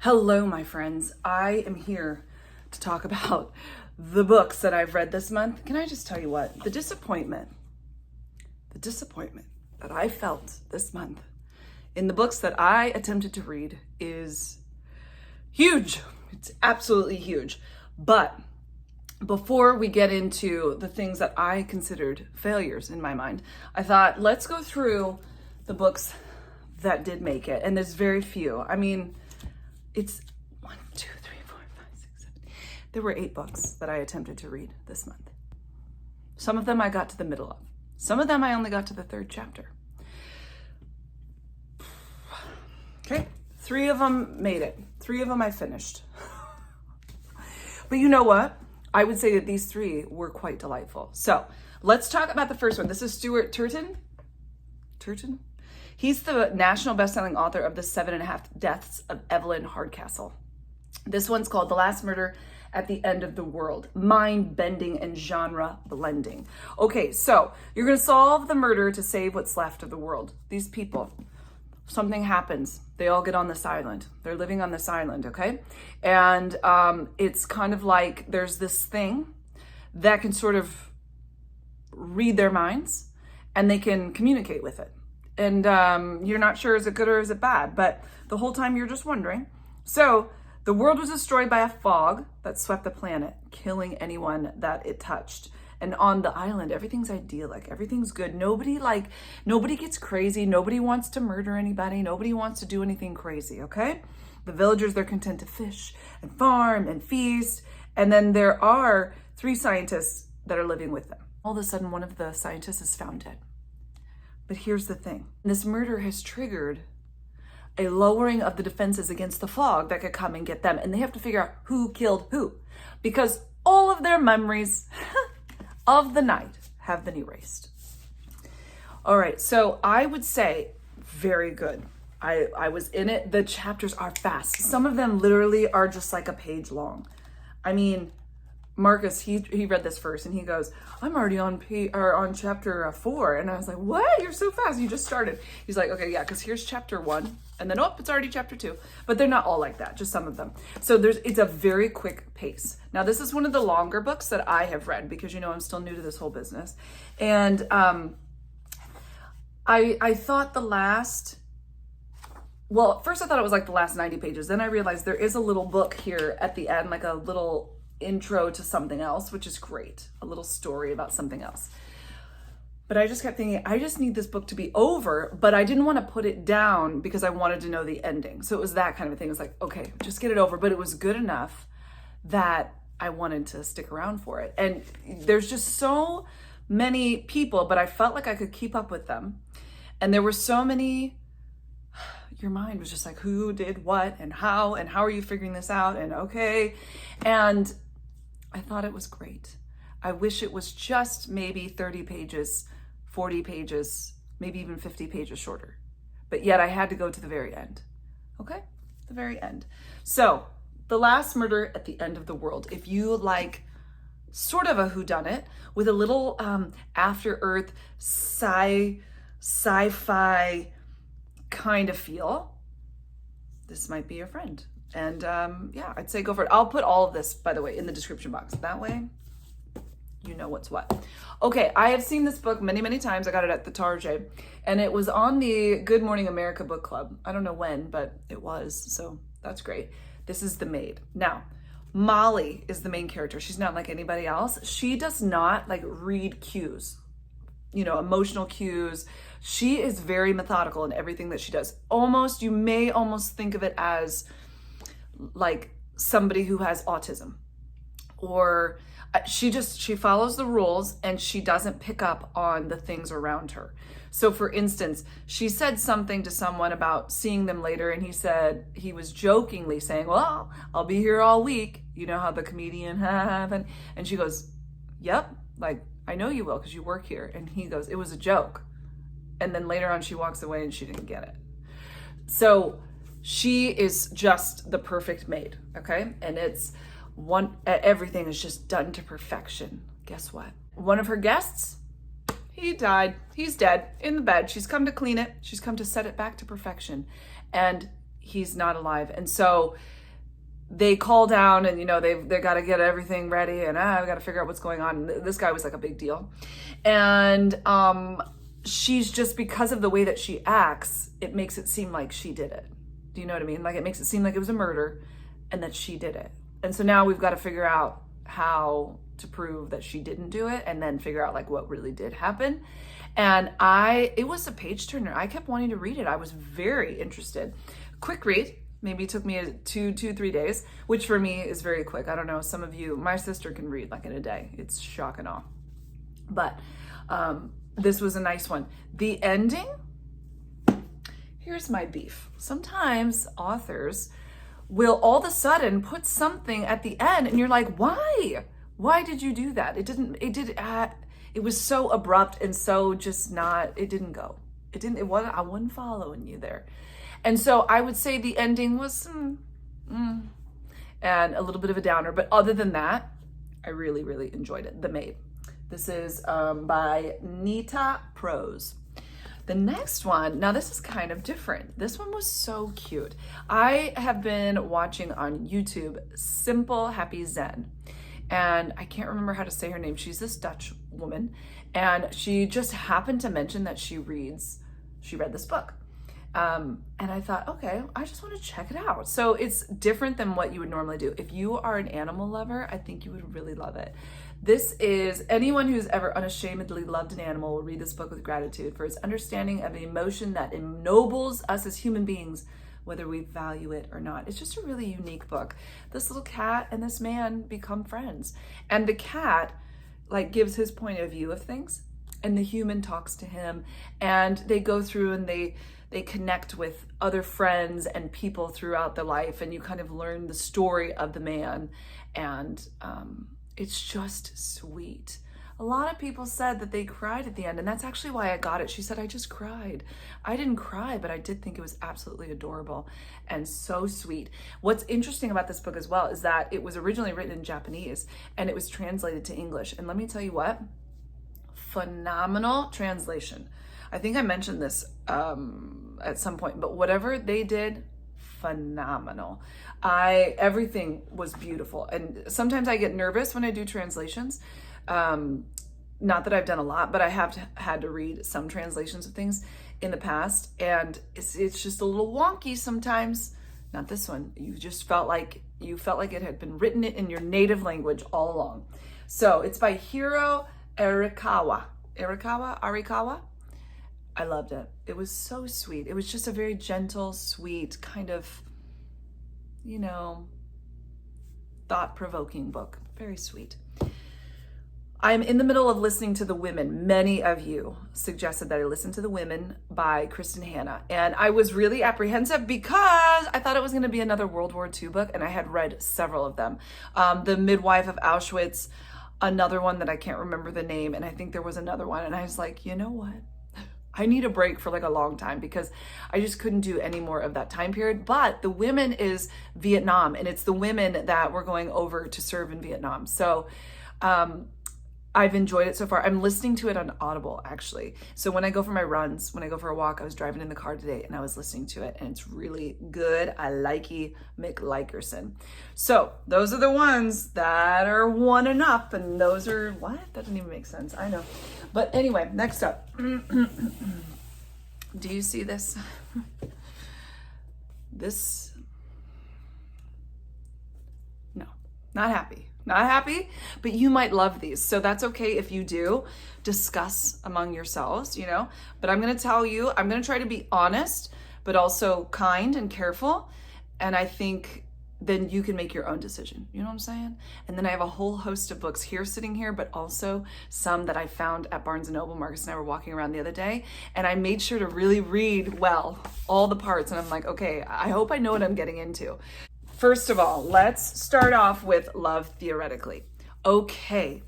Hello, my friends. I am here to talk about the books that I've read this month. Can I just tell you what? The disappointment that I felt this month in the books that I attempted to read is huge. It's absolutely huge. But before we get into the things that I considered failures in my mind, I thought, let's go through the books that did make it. And there's very few. I mean, it's 1, 2, 3, 4, 5, 6, 7. There were 8 books that I attempted to read this month. Some of them I got to the middle of. Some of them I only got to the 3rd chapter. Okay, 3 of them made it. 3 of them I finished. But you know what? I would say that these 3 were quite delightful. So let's talk about the first one. This is Stuart Turton. He's the national best-selling author of The 7.5 Deaths of Evelyn Hardcastle. This one's called The Last Murder at the End of the World, mind-bending and genre-blending. Okay, so you're going to solve the murder to save what's left of the world. These people, something happens. They all get on this island. They're living on this island, okay? And it's kind of like there's this thing that can sort of read their minds, and they can communicate with it. And you're not sure, is it good or is it bad? But the whole time you're just wondering. So the world was destroyed by a fog that swept the planet, killing anyone that it touched. And on the island, everything's idyllic. Everything's good. Nobody gets crazy. Nobody wants to murder anybody. Nobody wants to do anything crazy, okay? The villagers, they're content to fish and farm and feast. And then there are 3 scientists that are living with them. All of a sudden, one of the scientists is found dead. But here's the thing. This murder has triggered a lowering of the defenses against the fog that could come and get them. And they have to figure out who killed who. Because all of their memories of the night have been erased. All right, so I would say very good. I was in it. The chapters are fast. Some of them literally are just like a page long. I mean, Marcus, he read this first and he goes, I'm already on chapter 4. And I was like, what? You're so fast. You just started. He's like, okay, yeah, because here's chapter 1. And then, it's already chapter 2. But they're not all like that, just some of them. So it's a very quick pace. Now, this is one of the longer books that I have read because, I'm still new to this whole business. And I thought first I thought it was like the last 90 pages. Then I realized there is a little book here at the end, like a little intro to something else, which is great. A little story about something else. But I just kept thinking, I just need this book to be over, but I didn't want to put it down because I wanted to know the ending. So it was that kind of a thing. It was like, okay, just get it over. But it was good enough that I wanted to stick around for it. And there's just so many people, but I felt like I could keep up with them. And there were so many, your mind was just like, who did what and how are you figuring this out? And okay. And I thought it was great. I wish it was just maybe 30 pages, 40 pages, maybe even 50 pages shorter. But yet I had to go to the very end. Okay? The very end. So, The Last Murder at the End of the World. If you like sort of a whodunit with a little After Earth sci-fi kind of feel, this might be your friend. And yeah, I'd say go for it. I'll put all of this, by the way, in the description box. That way, you know what's what. Okay, I have seen this book many, many times. I got it at the Target, and it was on the Good Morning America book club. I don't know when, but it was, so that's great. This is The Maid. Now, Molly is the main character. She's not like anybody else. She does not read cues, emotional cues. She is very methodical in everything that she does. You may almost think of it as like somebody who has autism, or she follows the rules and she doesn't pick up on the things around her. So for instance, she said something to someone about seeing them later, and he was jokingly saying, well, I'll be here all week. You know how the comedian and she goes, yep, I know you will because you work here. And he goes, it was a joke. And then later on she walks away and she didn't get it. So she is just the perfect maid, okay? And everything is just done to perfection. Guess what? One of her guests, he died. He's dead in the bed. She's come to clean it. She's come to set it back to perfection. And he's not alive. And so they call down and, they got to get everything ready and I've got to figure out what's going on. This guy was like a big deal. And she's just, because of the way that she acts, it makes it seem like she did it. Do you know what I mean? Like it makes it seem like it was a murder and that she did it. And so now we've got to figure out how to prove that she didn't do it and then figure out like what really did happen. And it was a page turner. I kept wanting to read it. I was very interested. Quick read. Maybe it took me 3 days, which for me is very quick. I don't know. Some of you, my sister can read like in a day. It's shock and awe. But this was a nice one. The ending, here's my beef. Sometimes authors will all of a sudden put something at the end and you're like, why? Why did you do that? It was so abrupt and so just not, it didn't go. I wasn't following you there. And so I would say the ending was, and a little bit of a downer. But other than that, I really, really enjoyed it. The Maid. This is by Nita Prose. The next one, now this is kind of different. This one was so cute. I have been watching on YouTube Simple Happy Zen. And I can't remember how to say her name. She's this Dutch woman. And she just happened to mention that she read this book. And I thought, okay, I just want to check it out. So it's different than what you would normally do. If you are an animal lover, I think you would really love it. This is, anyone who's ever unashamedly loved an animal will read this book with gratitude for its understanding of the emotion that ennobles us as human beings, whether we value it or not. It's just a really unique book. This little cat and this man become friends. And the cat like gives his point of view of things and the human talks to him and they go through and they connect with other friends and people throughout their life and you kind of learn the story of the man and it's just sweet. A lot of people said that they cried at the end and that's actually why I got it. She said, I just cried. I didn't cry, but I did think it was absolutely adorable and so sweet. What's interesting about this book as well is that it was originally written in Japanese and it was translated to English. And let me tell you what, phenomenal translation. I think I mentioned this at some point, but whatever they did, phenomenal. Everything was beautiful. And sometimes I get nervous when I do translations. Not that I've done a lot, but I have had to read some translations of things in the past. And it's just a little wonky sometimes. Not this one. You felt like it had been written in your native language all along. So it's by Hiro Arikawa. Arikawa? I loved it. It was so sweet. It was just a very gentle, sweet, kind of, thought-provoking book. Very sweet. I'm in the middle of listening to The Women. Many of you suggested that I listen to The Women by Kristen Hanna. And I was really apprehensive because I thought it was going to be another World War II book, and I had read several of them. The Midwife of Auschwitz, another one that I can't remember the name, and I think there was another one. And I was like, you know what? I need a break for like a long time because I just couldn't do any more of that time period. But The Women is Vietnam, and it's the women that were going over to serve in Vietnam. So I've enjoyed it so far. I'm listening to it on Audible, actually. So when I go for my runs, when I go for a walk, I was driving in the car today and I was listening to it and it's really good. I likey McLikerson. So those are the ones that are one and up, and those are, what? That doesn't even make sense. I know. But anyway, next up. Do you see this? This, no, not happy. Not happy, but you might love these. So that's okay if you do. Discuss among yourselves, But I'm going to tell you, I'm going to try to be honest, but also kind and careful. And I think then you can make your own decision. You know what I'm saying? And then I have a whole host of books here sitting here, but also some that I found at Barnes & Noble. Marcus and I were walking around the other day, and I made sure to really read well all the parts. And I'm like, okay, I hope I know what I'm getting into. First of all, let's start off with Love Theoretically. Okay,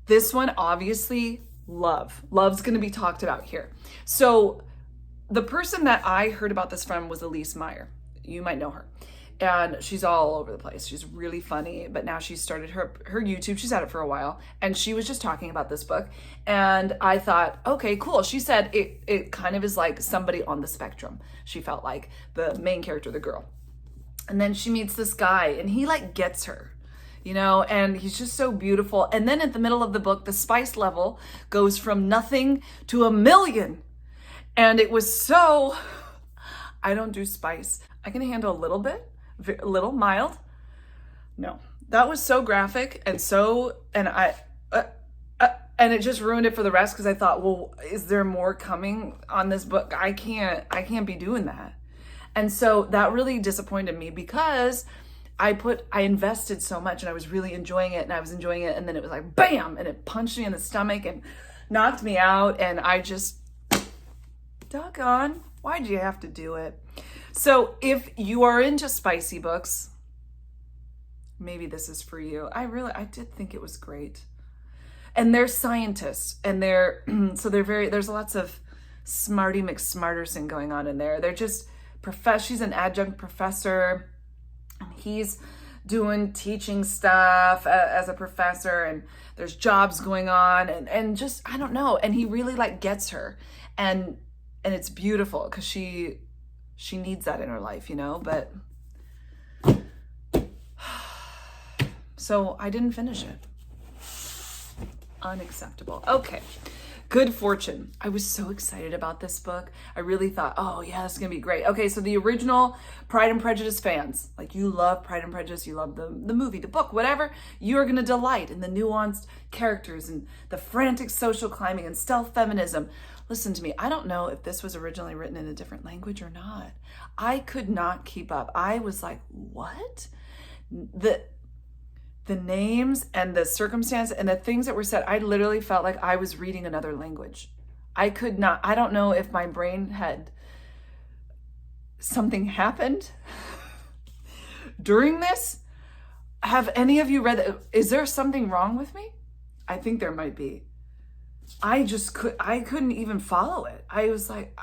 this one, obviously, love. Love's going to be talked about here. So the person that I heard about this from was Elise Meyer. You might know her. and she's all over the place. She's really funny, but now she's started her YouTube. She's had it for a while, and she was just talking about this book, and I thought, okay, cool. She said it kind of is like somebody on the spectrum. She felt like the main character, the girl. And then she meets this guy, and he like gets her, you know, and he's just so beautiful. And then at the middle of the book, the spice level goes from nothing to 1,000,000. And it was so, I don't do spice. I can handle a little bit, a little mild. No, that was so graphic and so, and and it just ruined it for the rest, because I thought, well, is there more coming on this book? I can't be doing that. And so that really disappointed me, because I invested so much, and I was really enjoying it, and then it was like, bam, and it punched me in the stomach and knocked me out, and I just, doggone, why'd you have to do it? So if you are into spicy books, maybe this is for you. I did think it was great. And they're scientists, and there's lots of smarty McSmarterson going on in there. They're just she's an adjunct professor, and he's doing teaching stuff as a professor, and there's jobs going on, and just, I don't know. And he really like gets her, and it's beautiful, because she needs that in her life, you know, but so I didn't finish it. Unacceptable. Okay. Good Fortune. I was so excited about this book. I really thought, oh yeah, this is gonna be great. Okay, so the original Pride and Prejudice fans, like, you love Pride and Prejudice, you love the movie, the book, whatever, you are gonna delight in the nuanced characters and the frantic social climbing and stealth feminism. Listen to me, I don't know if this was originally written in a different language or not. I could not keep up. I was like, what? The names and the circumstance and the things that were said, I literally felt like I was reading another language. I could not, I don't know if my brain had, something happened during this. Have any of you read that? Is there something wrong with me? I think there might be. I couldn't even follow it. I was like,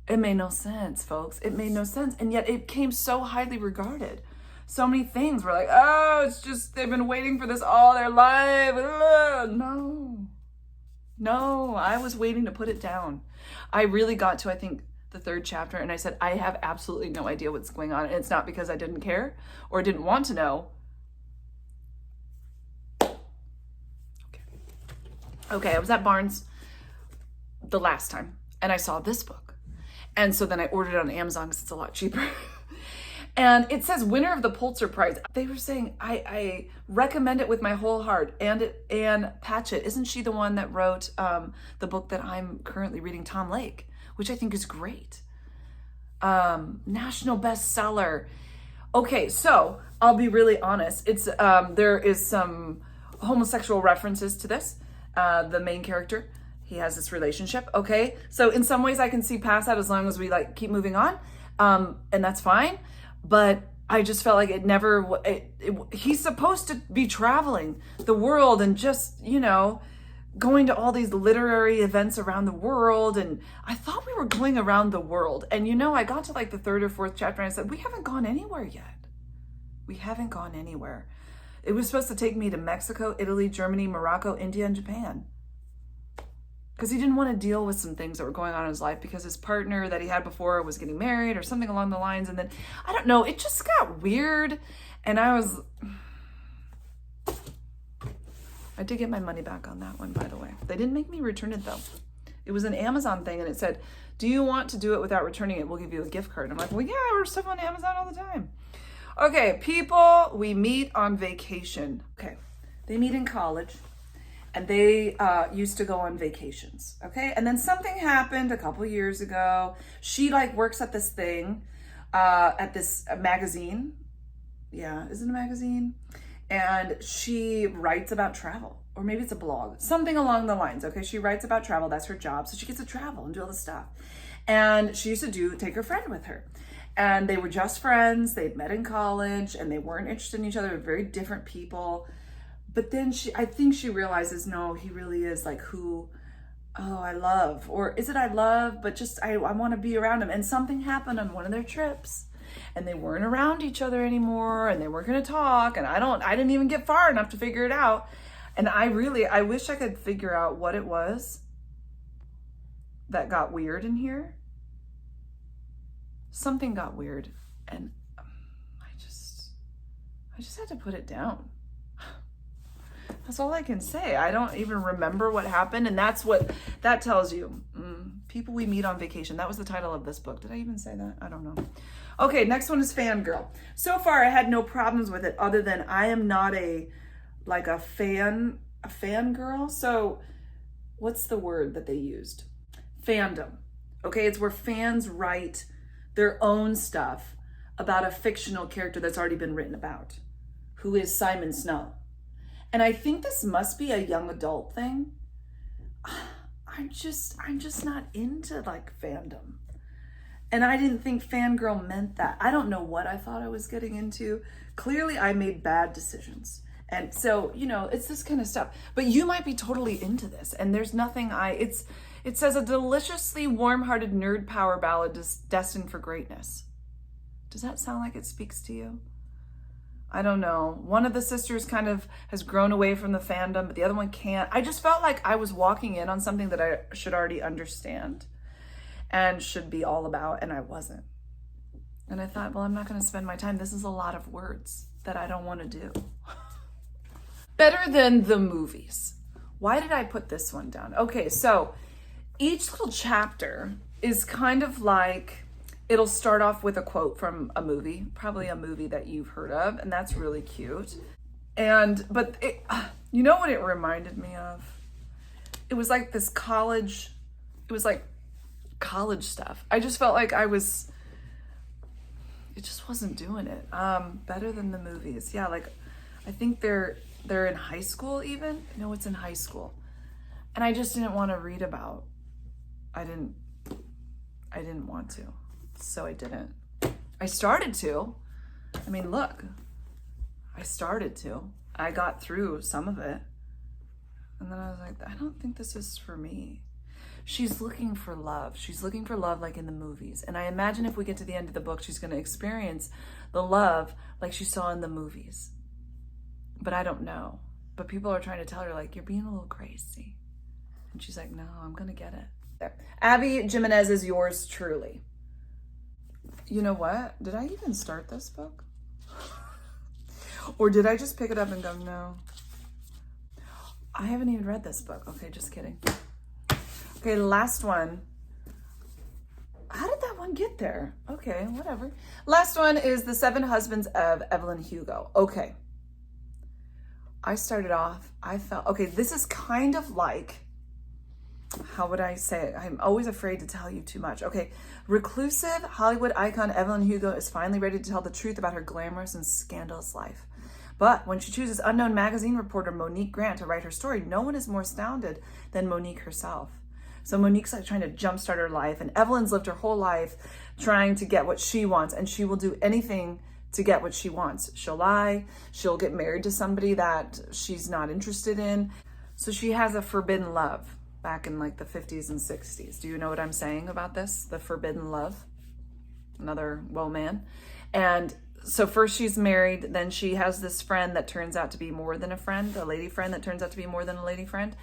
it made no sense, folks. It made no sense. And yet it came so highly regarded. So many things were like, oh, it's just, they've been waiting for this all their life. No, I was waiting to put it down. I really got to, I think, the 3rd chapter, and I said, I have absolutely no idea what's going on. And it's not because I didn't care or didn't want to know. Okay, I was at Barnes the last time, and I saw this book. And so then I ordered it on Amazon because it's a lot cheaper. And it says winner of the Pulitzer Prize. They were saying, I recommend it with my whole heart. And Anne Patchett, isn't she the one that wrote the book that I'm currently reading, Tom Lake, which I think is great. National bestseller. Okay, so I'll be really honest. It's there is some homosexual references to this. The main character, he has this relationship. Okay, so in some ways I can see past that, as long as we like keep moving on, and that's fine. But I just felt like it never. He's supposed to be traveling the world and just, you know, going to all these literary events around the world. And I thought we were going around the world. And you know, I got to like the 3rd or 4th chapter, and I said, we haven't gone anywhere yet. We haven't gone anywhere. It was supposed to take me to Mexico, Italy, Germany, Morocco, India, and Japan. Because he didn't want to deal with some things that were going on in his life, because his partner that he had before was getting married or something along the lines. And then, I don't know, it just got weird. And I did get my money back on that one, by the way. They didn't make me return it, though. It was an Amazon thing, and it said, do you want to do it without returning it? We'll give you a gift card. I'm like, well, yeah, we're stuff on Amazon all the time. Okay, people we meet on vacation. Okay, they meet in college, and they used to go on vacations. Okay, and then something happened a couple years ago. She like works at this thing, at this magazine. Yeah, is it a magazine? And she writes about travel, or maybe it's a blog, something along the lines. Okay, she writes about travel. That's her job. So she gets to travel and do all this stuff. And she used to take her friend with her. And they were just friends. They'd met in college, and they weren't interested in each other. They were very different people. But then I think she realizes, no, he really is like who oh, I love, or is it I love, but just I want to be around them. And something happened on one of their trips and they weren't around each other anymore and they weren't going to talk. And I didn't even get far enough to figure it out. And I wish I could figure out what it was that got weird in here. Something got weird and I just had to put it down. That's all I can say. I don't even remember what happened. And that's what that tells you. People we meet on vacation. That was the title of this book. Did I even say that? I don't know. Okay, next one is Fangirl. So far, I had no problems with it other than I am not a fangirl. So what's the word that they used? Fandom. Okay, it's where fans write their own stuff about a fictional character that's already been written about, who is Simon Snow. And I think this must be a young adult thing. I'm just not into like fandom. And I didn't think fangirl meant that. I don't know what I thought I was getting into. Clearly I made bad decisions. And so, you know, it's this kind of stuff. But you might be totally into this. And there's nothing it says a deliciously warm-hearted nerd power ballad destined for greatness. Does that sound like it speaks to you? I don't know. One of the sisters kind of has grown away from the fandom, but the other one can't. I just felt like I was walking in on something that I should already understand and should be all about, and I wasn't. And I thought, well, I'm not going to spend my time. This is a lot of words that I don't want to do. Better than the movies. Why did I put this one down? Okay, so each little chapter is kind of like, it'll start off with a quote from a movie, probably a movie that you've heard of, and that's really cute. But you know what it reminded me of? It was like college stuff. I just felt like it just wasn't doing it. Better than the movies. Yeah, like I think they're in high school even. No, it's in high school. And I just didn't want to read about. I didn't want to. So I didn't. I started to. I mean, look. I started to. I got through some of it. And then I was like, I don't think this is for me. She's looking for love. She's looking for love like in the movies. And I imagine if we get to the end of the book, she's going to experience the love like she saw in the movies. But I don't know. But people are trying to tell her, like, you're being a little crazy. And she's like, no, I'm going to get it. There. Abby Jimenez is yours truly. You know what? Did I even start this book? Or did I just pick it up and go, no? I haven't even read this book. Okay, just kidding. Okay, the last one. How did that one get there? Okay, whatever. Last one is The 7 Husbands of Evelyn Hugo. Okay. I started off, I felt, okay, this is kind of like, how would I say it? I'm always afraid to tell you too much. Okay, reclusive Hollywood icon Evelyn Hugo is finally ready to tell the truth about her glamorous and scandalous life. But when she chooses unknown magazine reporter Monique Grant to write her story, no one is more astounded than Monique herself. So Monique's like trying to jumpstart her life, and Evelyn's lived her whole life trying to get what she wants, and she will do anything to get what she wants. She'll lie, she'll get married to somebody that she's not interested in. So she has a forbidden love back in like the 50s and 60s. Do you know what I'm saying about this? The forbidden love, another woe man. And so first she's married, then she has this friend that turns out to be more than a friend, a lady friend that turns out to be more than a lady friend.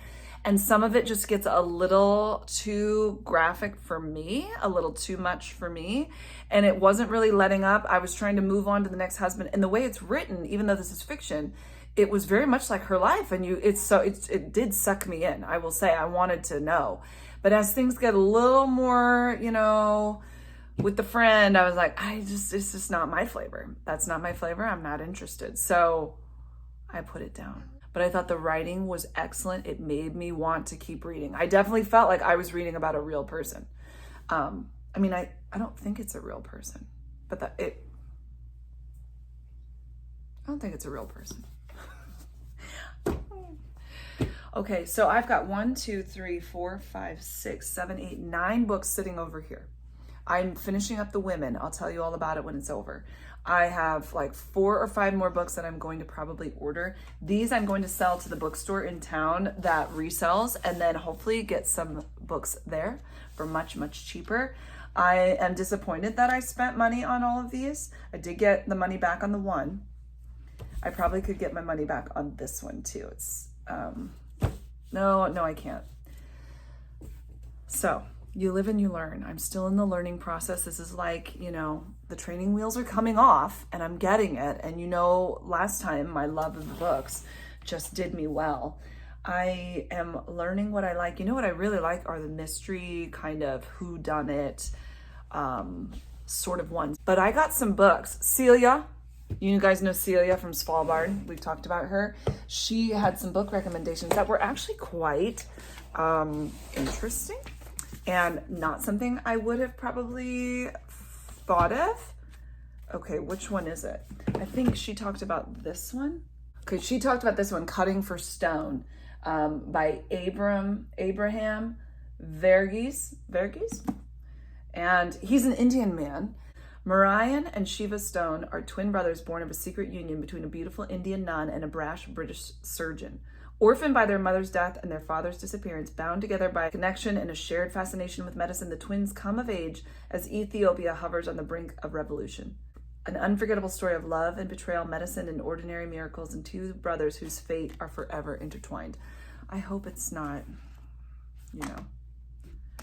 And some of it just gets a little too graphic for me, a little too much for me. And it wasn't really letting up. I was trying to move on to the next husband. And the way it's written, even though this is fiction, it was very much like her life. And it did suck me in. I will say I wanted to know. But as things get a little more, with the friend, I was like, it's just not my flavor. That's not my flavor. I'm not interested. So I put it down. But I thought the writing was excellent. It made me want to keep reading. I definitely felt like I was reading about a real person. I don't think it's a real person, but I don't think it's a real person. Okay, so I've got 1, 2, 3, 4, 5, 6, 7, 8, 9 books sitting over here. I'm finishing up the women. I'll tell you all about it when it's over. I have like 4 or 5 more books that I'm going to probably order. These I'm going to sell to the bookstore in town that resells, and then hopefully get some books there for much, much cheaper. I am disappointed that I spent money on all of these. I did get the money back on the one. I probably could get my money back on this one too. It's, no, I can't. So you live and you learn. I'm still in the learning process. This is like, you know, the training wheels are coming off and I'm getting it. And you know, last time my love of the books just did me well. I am learning what I like. You know what I really like are the mystery kind of whodunit sort of ones. But I got some books. Celia, you guys know Celia from Svalbard. We've talked about her. She had some book recommendations that were actually quite interesting and not something I would have probably thought of. Okay, which one is it? I think she talked about this one. Okay, she talked about this one, Cutting for Stone, by Abraham Verghese. And he's an Indian man. Marion and Shiva Stone are twin brothers born of a secret union between a beautiful Indian nun and a brash British surgeon. Orphaned by their mother's death and their father's disappearance, bound together by a connection and a shared fascination with medicine, the twins come of age as Ethiopia hovers on the brink of revolution. An unforgettable story of love and betrayal, medicine and ordinary miracles, and 2 brothers whose fate are forever intertwined. I hope it's not, you know,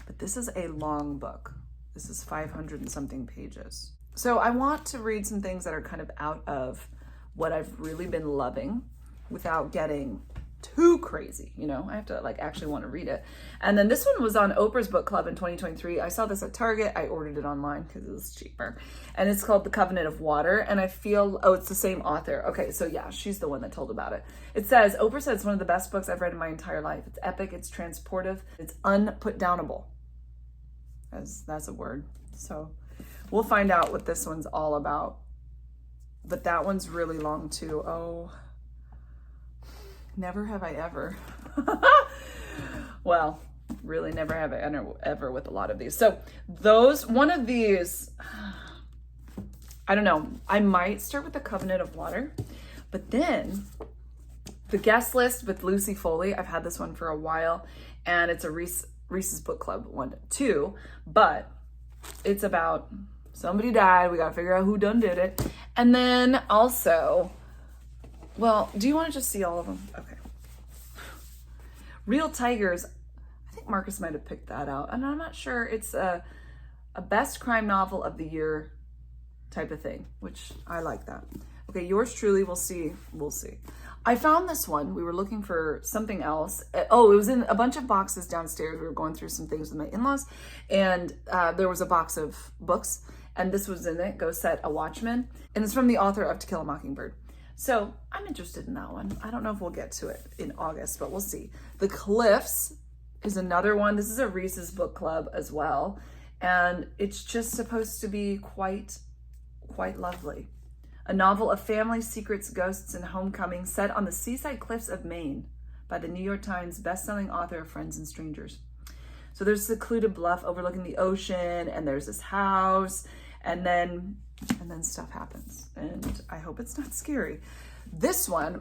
but this is a long book. This is 500 and something pages. So I want to read some things that are kind of out of what I've really been loving without getting too crazy, you know. I have to like actually want to read it. And then this one was on Oprah's book club in 2023. I saw this at Target. I ordered it online because it was cheaper. And it's called The Covenant of Water. And I feel, oh, it's the same author. Okay, so yeah, she's the one that told about it. It says, Oprah said it's one of the best books I've read in my entire life. It's epic, it's transportive, it's unputdownable. That's a word. So we'll find out what this one's all about. But that one's really long too. Oh, never have I ever. Well, really never have I ever with a lot of these. So one of these, I don't know. I might start with The Covenant of Water, but then the guest list with Lucy Foley. I've had this one for a while, and it's a Reese's Book Club one too, but it's about somebody died. We got to figure out who done did it. And then also, well, do you want to just see all of them? Okay. Real Tigers. I think Marcus might have picked that out, and I'm not sure. It's a best crime novel of the year type of thing, which I like that. Okay, yours truly. We'll see. I found this one. We were looking for something else. Oh, it was in a bunch of boxes downstairs. We were going through some things with my in-laws, and there was a box of books, and this was in it, Go Set a Watchman, and it's from the author of To Kill a Mockingbird. So I'm interested in that one. I don't know if we'll get to it in August, but we'll see. The Cliffs is another one. This is a Reese's Book Club as well, and it's just supposed to be quite lovely. A novel of family secrets, ghosts, and homecoming set on the seaside cliffs of Maine by the New York Times bestselling author of Friends and Strangers. So there's a secluded bluff overlooking the ocean, and there's this house, and then stuff happens. And I hope it's not scary. This one,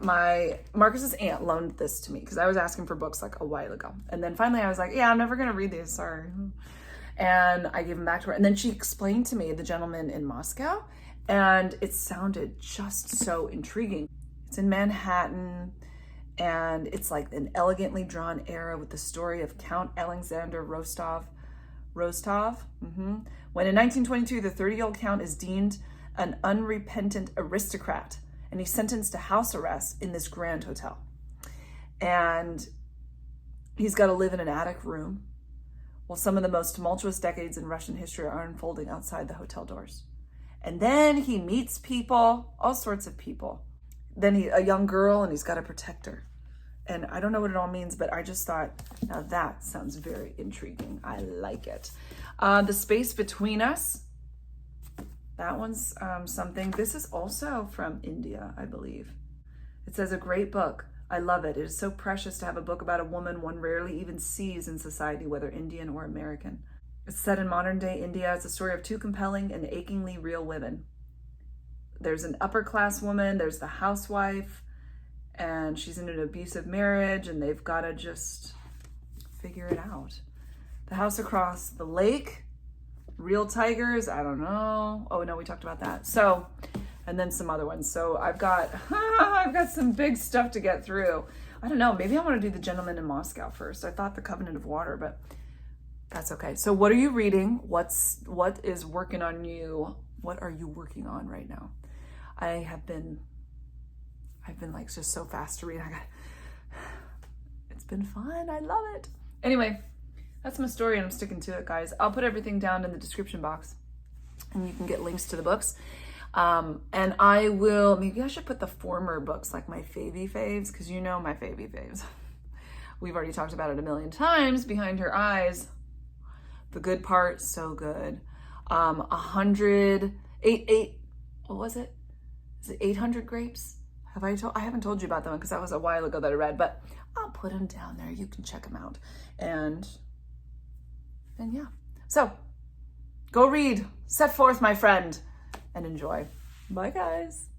Marcus's aunt loaned this to me because I was asking for books like a while ago. And then finally I was like, yeah, I'm never going to read these, sorry. And I gave them back to her. And then she explained to me The Gentleman in Moscow, and it sounded just so intriguing. It's in Manhattan, and it's like an elegantly drawn era with the story of Count Alexander Rostov. When in 1922, the 30-year-old count is deemed an unrepentant aristocrat, and he's sentenced to house arrest in this grand hotel. And he's got to live in an attic room while some of the most tumultuous decades in Russian history are unfolding outside the hotel doors. And then he meets people, all sorts of people. Then a young girl, and he's got to protect her. And I don't know what it all means, but I just thought, now that sounds very intriguing. I like it. The Space Between Us. That one's something. This is also from India, I believe. It says, a great book. I love it. It is so precious to have a book about a woman one rarely even sees in society, whether Indian or American. It's set in modern day India. It's a story of two compelling and achingly real women. There's an upper class woman, there's the housewife, and she's in an abusive marriage, and they've got to just figure it out. The House Across the Lake, Real Tigers, I don't know. Oh no, we talked about that. So, and then some other ones. So I've got some big stuff to get through. I don't know, maybe I want to do The Gentleman in Moscow first. I thought The Covenant of Water, but that's okay. So what are you reading? What is working on you? What are you working on right now? I've been like just so fast to read. It's been fun. I love it. Anyway, that's my story and I'm sticking to it, guys. I'll put everything down in the description box and you can get links to the books. And maybe I should put the former books, like my favy faves, because you know my favy faves. We've already talked about it a million times. Behind Her Eyes, The Good Part, so good. 108, what was it? Is it 800 Grapes? I haven't told you about that one because that was a while ago that I read, but I'll put them down there. You can check them out. And yeah. So go read, set forth, my friend, and enjoy. Bye, guys.